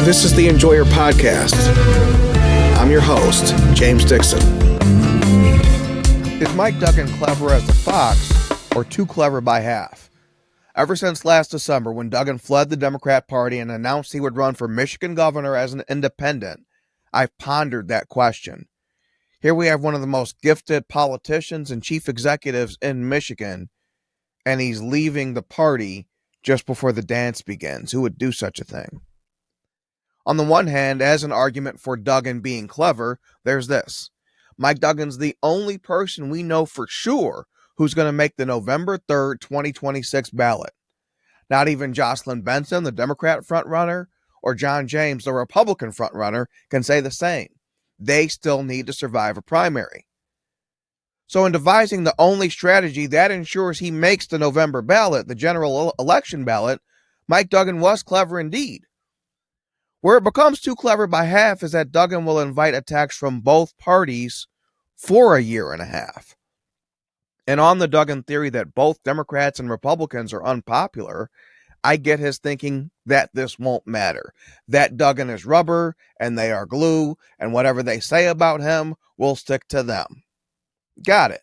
This is the Enjoyer Podcast. I'm your host, James Dixon. Is Mike Duggan clever as a fox, or too clever by half? Ever since last December, when Duggan fled the Democrat Party and announced he would run for Michigan governor as an independent, I've pondered that question. Here we have one of the most gifted politicians and chief executives in Michigan, and he's leaving the party just before the dance begins. Who would do such a thing? On the one hand, as an argument for Duggan being clever, there's this. Mike Duggan's the only person we know for sure who's going to make the November 3rd, 2026 ballot. Not even Jocelyn Benson, the Democrat frontrunner, or John James, the Republican frontrunner, can say the same. They still need to survive a primary. So in devising the only strategy that ensures he makes the November ballot, the general election ballot, Mike Duggan was clever indeed. Where it becomes too clever by half is that Duggan will invite attacks from both parties for a year and a half. And on the Duggan theory that both Democrats and Republicans are unpopular, I get his thinking that this won't matter. That Duggan is rubber and they are glue, and whatever they say about him will stick to them. Got it.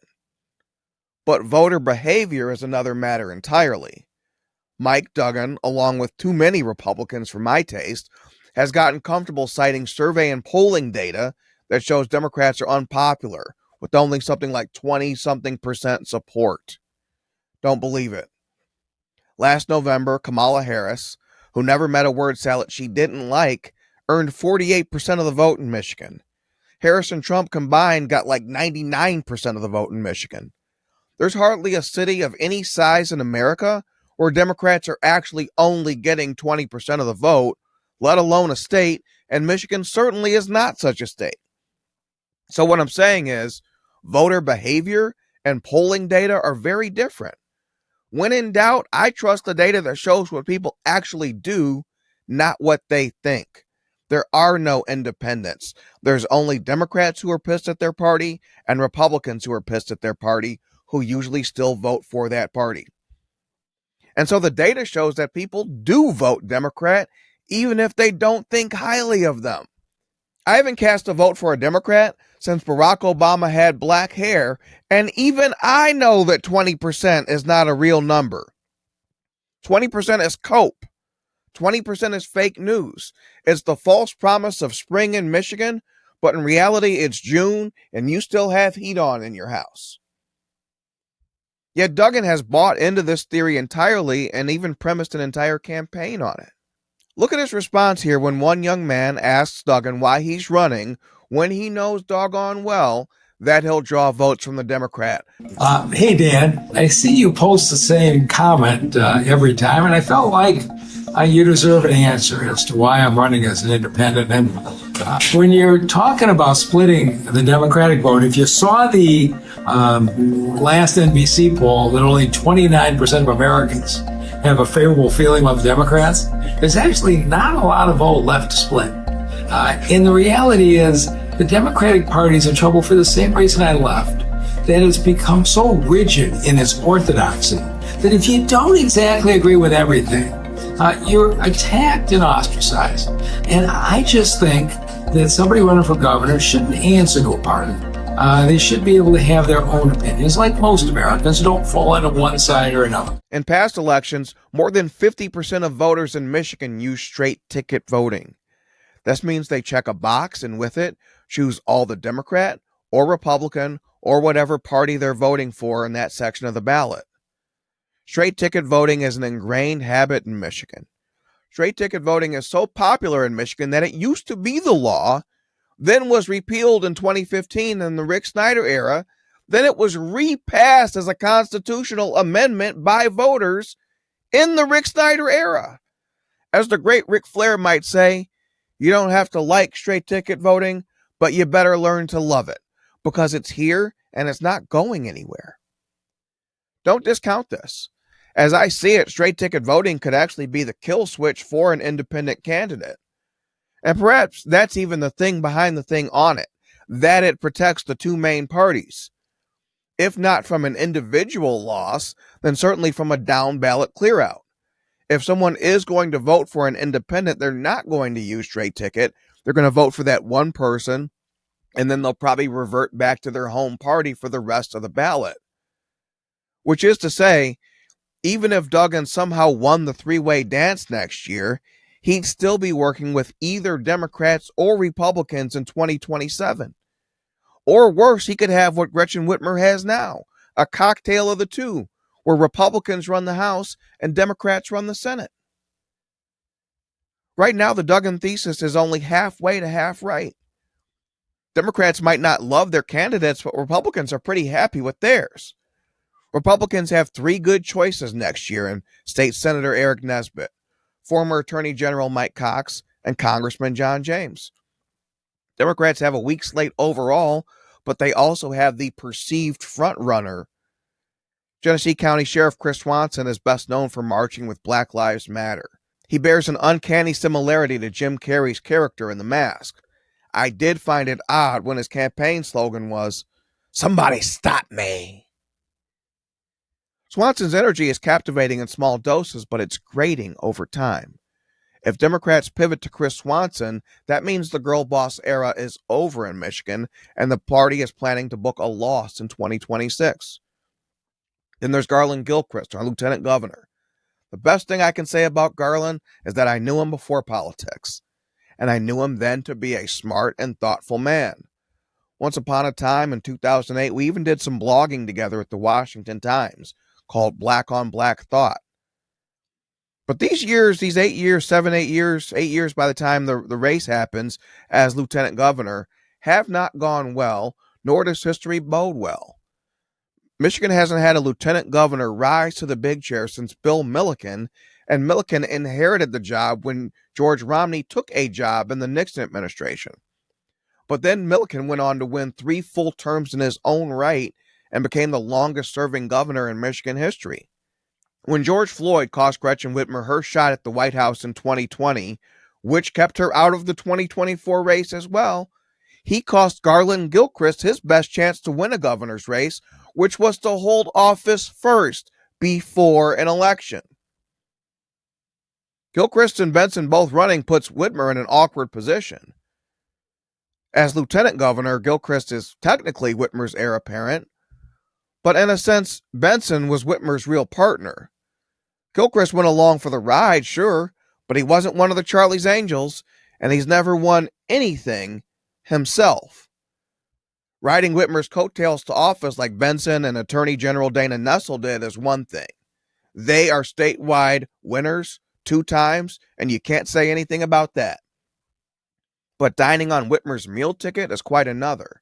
But voter behavior is another matter entirely. Mike Duggan, along with too many Republicans for my taste, has gotten comfortable citing survey and polling data that shows Democrats are unpopular, with only something like 20-something% support. Don't believe it. Last November, Kamala Harris, who never met a word salad she didn't like, earned 48% of the vote in Michigan. Harris and Trump combined got like 99% of the vote in Michigan. There's hardly a city of any size in America where Democrats are actually only getting 20% of the vote, let alone a state, and Michigan certainly is not such a state. So what I'm saying is, voter behavior and polling data are very different. When in doubt, I trust the data that shows what people actually do, not what they think. There are no independents. There's only Democrats who are pissed at their party and Republicans who are pissed at their party, who usually still vote for that party. And so the data shows that people do vote Democrat, even if they don't think highly of them. I haven't cast a vote for a Democrat since Barack Obama had black hair, and even I know that 20% is not a real number. 20% is cope. 20% is fake news. It's the false promise of spring in Michigan, but in reality it's June and you still have heat on in your house. Yet Duggan has bought into this theory entirely and even premised an entire campaign on it. Look at his response here when one young man asks Duggan why he's running when he knows doggone well that he'll draw votes from the Democrat. Hey, Dan, I see you post the same comment every time, and I felt like you deserve an answer as to why I'm running as an independent. And when you're talking about splitting the Democratic vote, if you saw the last NBC poll that only 29% of Americans have a favorable feeling of Democrats, there's actually not a lot of vote left to split. And the reality is the Democratic Party is in trouble for the same reason I left, that it's become so rigid in its orthodoxy that if you don't exactly agree with everything, you're attacked and ostracized. And I just think that somebody running for governor shouldn't answer to a party. They should be able to have their own opinions, like most Americans. Don't fall into one side or another. In past elections, more than 50% of voters in Michigan use straight ticket voting. This means they check a box and with it, choose all the Democrat or Republican or whatever party they're voting for in that section of the ballot. Straight ticket voting is an ingrained habit in Michigan. Straight ticket voting is so popular in Michigan that it used to be the law, then was repealed in 2015 in the Rick Snyder era, then it was repassed as a constitutional amendment by voters in the Rick Snyder era. As the great Ric Flair might say, you don't have to like straight ticket voting, but you better learn to love it, because it's here and it's not going anywhere. Don't discount this. As I see it, straight ticket voting could actually be the kill switch for an independent candidate. And perhaps that's even the thing behind the thing on it, that it protects the two main parties. If not from an individual loss, then certainly from a down ballot clear out. If someone is going to vote for an independent, they're not going to use straight ticket. They're going to vote for that one person, and then they'll probably revert back to their home party for the rest of the ballot. Which is to say, even if Duggan somehow won the three-way dance next year, he'd still be working with either Democrats or Republicans in 2027. Or worse, he could have what Gretchen Whitmer has now, a cocktail of the two, where Republicans run the House and Democrats run the Senate. Right now, the Duggan thesis is only halfway to half right. Democrats might not love their candidates, but Republicans are pretty happy with theirs. Republicans have three good choices next year in State Senator Eric Nesbitt, former Attorney General Mike Cox, and Congressman John James. Democrats have a weak slate overall, but they also have the perceived frontrunner. Genesee County Sheriff Chris Swanson is best known for marching with Black Lives Matter. He bears an uncanny similarity to Jim Carrey's character in The Mask. I did find it odd when his campaign slogan was, "Somebody stop me." Swanson's energy is captivating in small doses, but it's grating over time. If Democrats pivot to Chris Swanson, that means the girl boss era is over in Michigan, and the party is planning to book a loss in 2026. Then there's Garland Gilchrist, our lieutenant governor. The best thing I can say about Garland is that I knew him before politics, and I knew him then to be a smart and thoughtful man. Once upon a time in 2008, we even did some blogging together at the Washington Times called Black on Black Thought. But these years, these 8 years, 8 years by the time the race happens as lieutenant governor, have not gone well, nor does history bode well. Michigan hasn't had a lieutenant governor rise to the big chair since Bill Milliken, and Milliken inherited the job when George Romney took a job in the Nixon administration. But then Milliken went on to win 3 full terms in his own right and became the longest-serving governor in Michigan history. When George Floyd cost Gretchen Whitmer her shot at the White House in 2020, which kept her out of the 2024 race as well, he cost Garland Gilchrist his best chance to win a governor's race, which was to hold office first before an election. Gilchrist and Benson both running puts Whitmer in an awkward position. As lieutenant governor, Gilchrist is technically Whitmer's heir apparent, but in a sense, Benson was Whitmer's real partner. Gilchrist went along for the ride, sure, but he wasn't one of the Charlie's Angels, and he's never won anything himself. Riding Whitmer's coattails to office like Benson and Attorney General Dana Nessel did is one thing. They are statewide winners 2 times, and you can't say anything about that. But dining on Whitmer's meal ticket is quite another.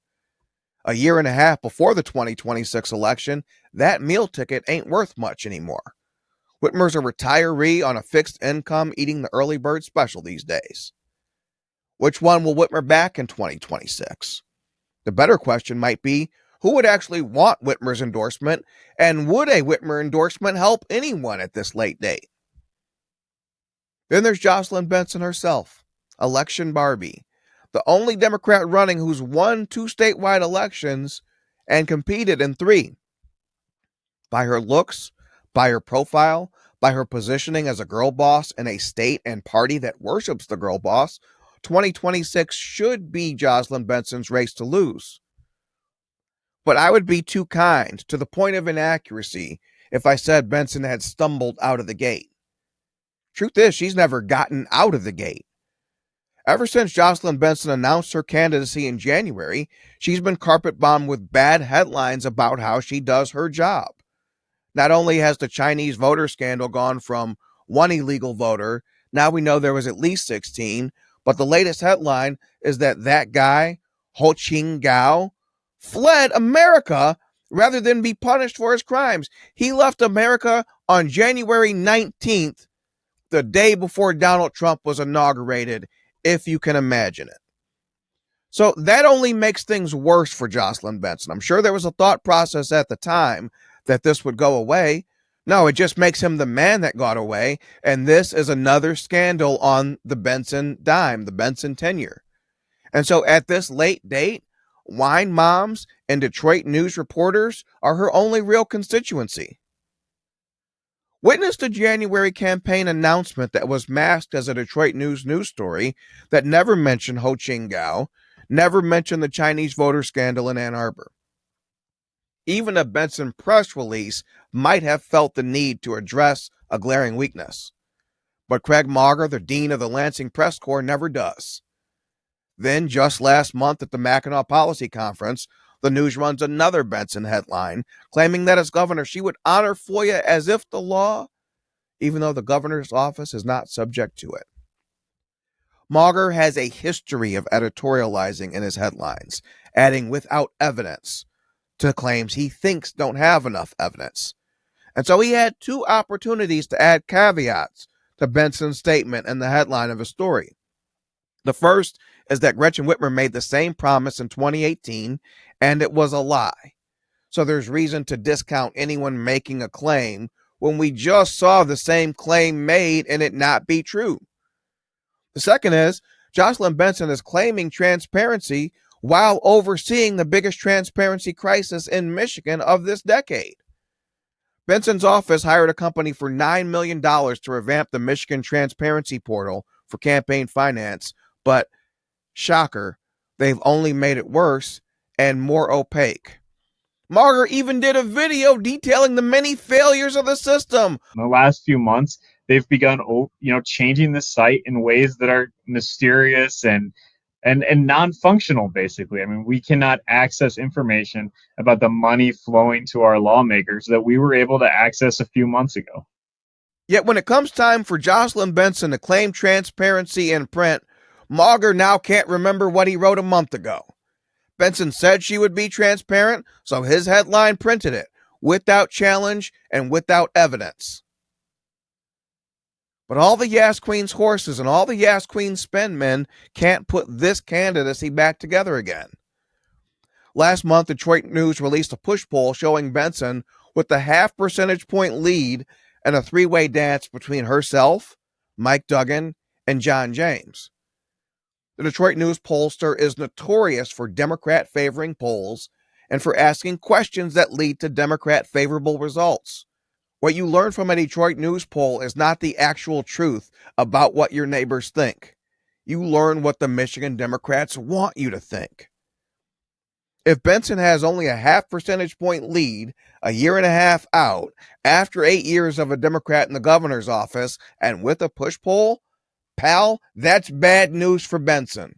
A year and a half before the 2026 election, that meal ticket ain't worth much anymore. Whitmer's a retiree on a fixed income eating the early bird special these days. Which one will Whitmer back in 2026? The better question might be, who would actually want Whitmer's endorsement, and would a Whitmer endorsement help anyone at this late date? Then there's Jocelyn Benson herself, election Barbie, the only Democrat running who's won 2 statewide elections and competed in 3. By her looks, by her profile, by her positioning as a girl boss in a state and party that worships the girl boss, 2026 should be Jocelyn Benson's race to lose. But I would be too kind, to the point of inaccuracy, if I said Benson had stumbled out of the gate. Truth is, she's never gotten out of the gate. Ever since Jocelyn Benson announced her candidacy in January, she's been carpet bombed with bad headlines about how she does her job. Not only has the Chinese voter scandal gone from 1 illegal voter, now we know there was at least 16, but the latest headline is that guy, Ho Ching Gao, fled America rather than be punished for his crimes. He left America on January 19th, the day before Donald Trump was inaugurated, if you can imagine it. So that only makes things worse for Jocelyn Benson. I'm sure there was a thought process at the time that this would go away. No, it just makes him the man that got away, and this is another scandal on the Benson dime, the Benson tenure. And so at this late date, wine moms and Detroit news reporters are her only real constituency. Witness the January campaign announcement that was masked as a Detroit news story that never mentioned Ho Ching-gao, never mentioned the Chinese voter scandal in Ann Arbor. Even a Benson press release might have felt the need to address a glaring weakness. But Craig Mauger, the dean of the Lansing Press Corps, never does. Then, just last month at the Mackinac Policy Conference, the news runs another Benson headline claiming that as governor she would honor FOIA as if the law, even though the governor's office is not subject to it. Mauger has a history of editorializing in his headlines, adding without evidence to claims he thinks don't have enough evidence. And so he had two opportunities to add caveats to Benson's statement in the headline of his story. The first is that Gretchen Whitmer made the same promise in 2018, and it was a lie. So there's reason to discount anyone making a claim when we just saw the same claim made and it not be true. The second is Jocelyn Benson is claiming transparency while overseeing the biggest transparency crisis in Michigan of this decade. Benson's office hired a company for $9 million to revamp the Michigan Transparency Portal for campaign finance, but, shocker, they've only made it worse and more opaque. Mauger even did a video detailing the many failures of the system. In the last few months, they've begun, changing the site in ways that are mysterious and non-functional, basically. I mean, we cannot access information about the money flowing to our lawmakers that we were able to access a few months ago. Yet when it comes time for Jocelyn Benson to claim transparency in print, Mauger now can't remember what he wrote a month ago. Benson said she would be transparent, so his headline printed it, without challenge and without evidence. But all the Yas Queen's horses and all the Yas Queen's spin men can't put this candidacy back together again. Last month, Detroit News released a push poll showing Benson with a half percentage point lead and a three-way dance between herself, Mike Duggan, and John James. The Detroit News pollster is notorious for Democrat-favoring polls and for asking questions that lead to Democrat-favorable results. What you learn from a Detroit News poll is not the actual truth about what your neighbors think. You learn what the Michigan Democrats want you to think. If Benson has only a half percentage point lead a year and a half out after 8 years of a Democrat in the governor's office and with a push poll, pal, that's bad news for Benson.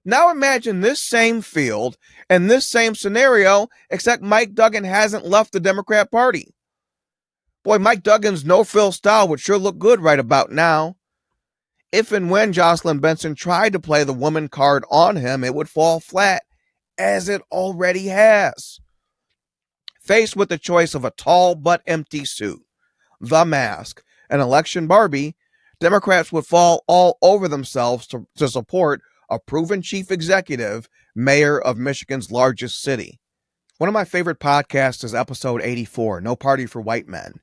Now imagine this same field and this same scenario, except Mike Duggan hasn't left the Democrat Party. Boy, Mike Duggan's no-frill style would sure look good right about now. If and when Jocelyn Benson tried to play the woman card on him, it would fall flat, as it already has. Faced with the choice of a tall but empty suit, the mask, and election Barbie, Democrats would fall all over themselves to support a proven chief executive, mayor of Michigan's largest city. One of my favorite podcasts is episode 84, No Party for White Men.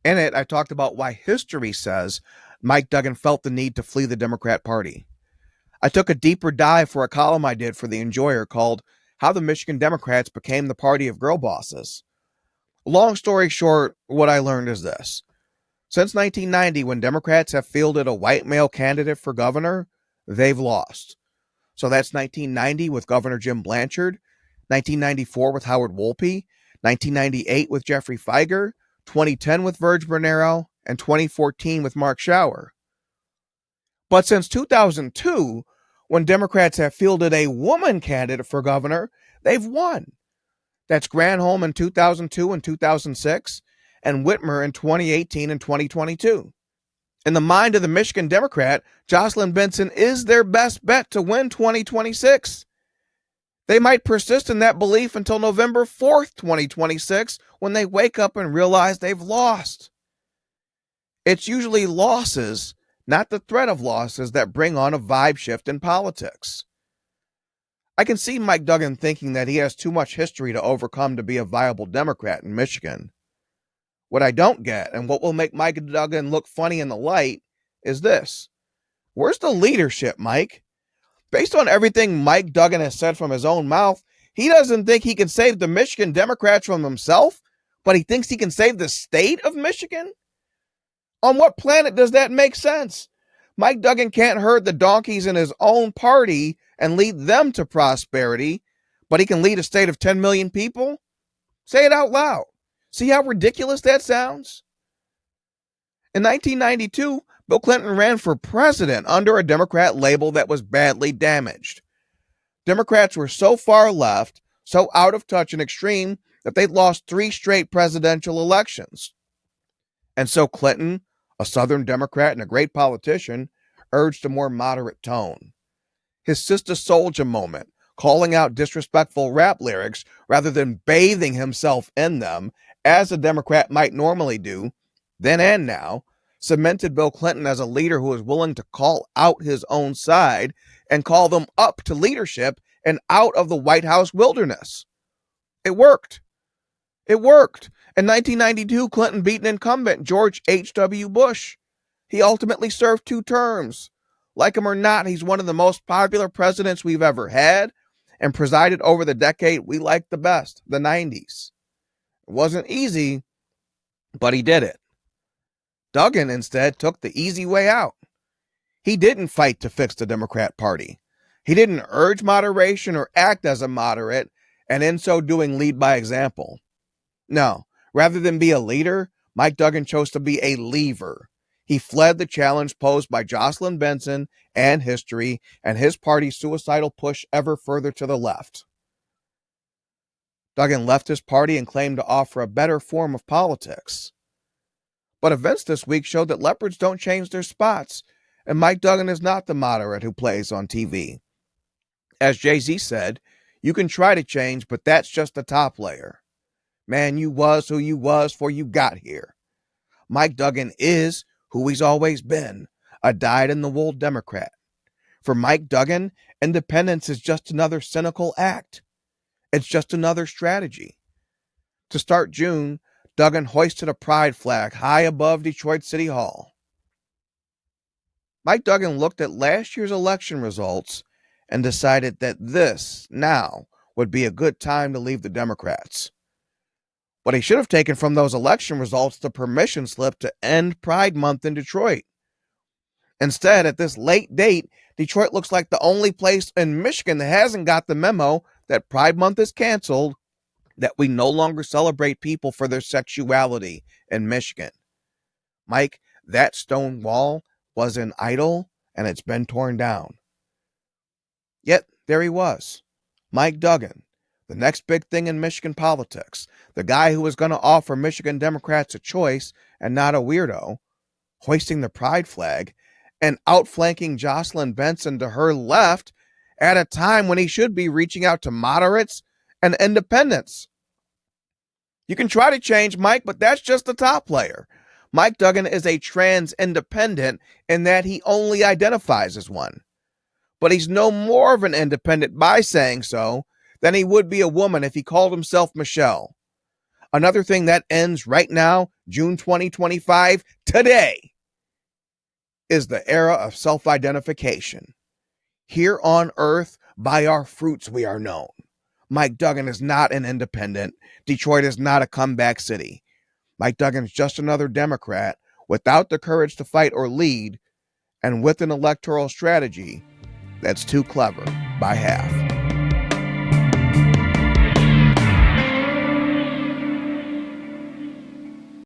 In it, I talked about why history says Mike Duggan felt the need to flee the Democrat Party. I took a deeper dive for a column I did for The Enjoyer called How the Michigan Democrats Became the Party of Girl Bosses. Long story short, what I learned is this. Since 1990, when Democrats have fielded a white male candidate for governor, they've lost. So that's 1990 with Governor Jim Blanchard, 1994 with Howard Wolpe, 1998 with Jeffrey Feiger, 2010 with Verge Bernero, and 2014 with Mark Schauer. But since 2002, when Democrats have fielded a woman candidate for governor, they've won. That's Granholm in 2002 and 2006, and Whitmer in 2018 and 2022. In the mind of the Michigan Democrat, Jocelyn Benson is their best bet to win 2026. They might persist in that belief until November 4th, 2026, when they wake up and realize they've lost. It's usually losses, not the threat of losses, that bring on a vibe shift in politics. I can see Mike Duggan thinking that he has too much history to overcome to be a viable Democrat in Michigan. What I don't get, and what will make Mike Duggan look funny in the light, is this. Where's the leadership, Mike? Based on everything Mike Duggan has said from his own mouth, he doesn't think he can save the Michigan Democrats from himself, but he thinks he can save the state of Michigan? On what planet does that make sense? Mike Duggan can't herd the donkeys in his own party and lead them to prosperity, but he can lead a state of 10 million people? Say it out loud. See how ridiculous that sounds? In 1992, Bill Clinton ran for president under a Democrat label that was badly damaged. Democrats were so far left, so out of touch and extreme, that they'd lost 3 straight presidential elections. And so Clinton, a Southern Democrat and a great politician, urged a more moderate tone. His Sister Souljah moment, calling out disrespectful rap lyrics rather than bathing himself in them, as a Democrat might normally do, then and now, cemented Bill Clinton as a leader who was willing to call out his own side and call them up to leadership and out of the White House wilderness. It worked. It worked. In 1992, Clinton beat an incumbent, George H.W. Bush. He ultimately served 2 terms. Like him or not, he's one of the most popular presidents we've ever had and presided over the decade we liked the best, the 90s. It wasn't easy, but he did it. Duggan instead took the easy way out. He didn't fight to fix the Democrat Party. He didn't urge moderation or act as a moderate, and in so doing lead by example. No, rather than be a leader, Mike Duggan chose to be a leaver. He fled the challenge posed by Jocelyn Benson and history and his party's suicidal push ever further to the left. Duggan left his party and claimed to offer a better form of politics. But events this week showed that leopards don't change their spots, and Mike Duggan is not the moderate who plays on TV. As Jay-Z said, you can try to change, but that's just the top layer. Man, you was who you was before you got here. Mike Duggan is who he's always been, a dyed-in-the-wool Democrat. For Mike Duggan, independence is just another cynical act. It's just another strategy. To start June, Duggan hoisted a pride flag high above Detroit City Hall. Mike Duggan looked at last year's election results and decided that this, now, would be a good time to leave the Democrats. But he should have taken from those election results the permission slip to end Pride Month in Detroit. Instead, at this late date, Detroit looks like the only place in Michigan that hasn't got the memo that Pride Month is canceled, that we no longer celebrate people for their sexuality in Michigan. Mike, that stone wall was an idol, and it's been torn down. Yet, there he was, Mike Duggan, the next big thing in Michigan politics, the guy who was going to offer Michigan Democrats a choice and not a weirdo, hoisting the pride flag and outflanking Jocelyn Benson to her left at a time when he should be reaching out to moderates and independents. You can try to change Mike, but that's just the top layer. Mike Duggan is a trans independent in that he only identifies as one. But he's no more of an independent by saying so than he would be a woman if he called himself Michelle. Another thing that ends right now, June 2025, today, is the era of self-identification. Here on earth, by our fruits we are known. Mike Duggan is not an independent. Detroit is not a comeback city. Mike Duggan is just another Democrat without the courage to fight or lead, and with an electoral strategy that's too clever by half.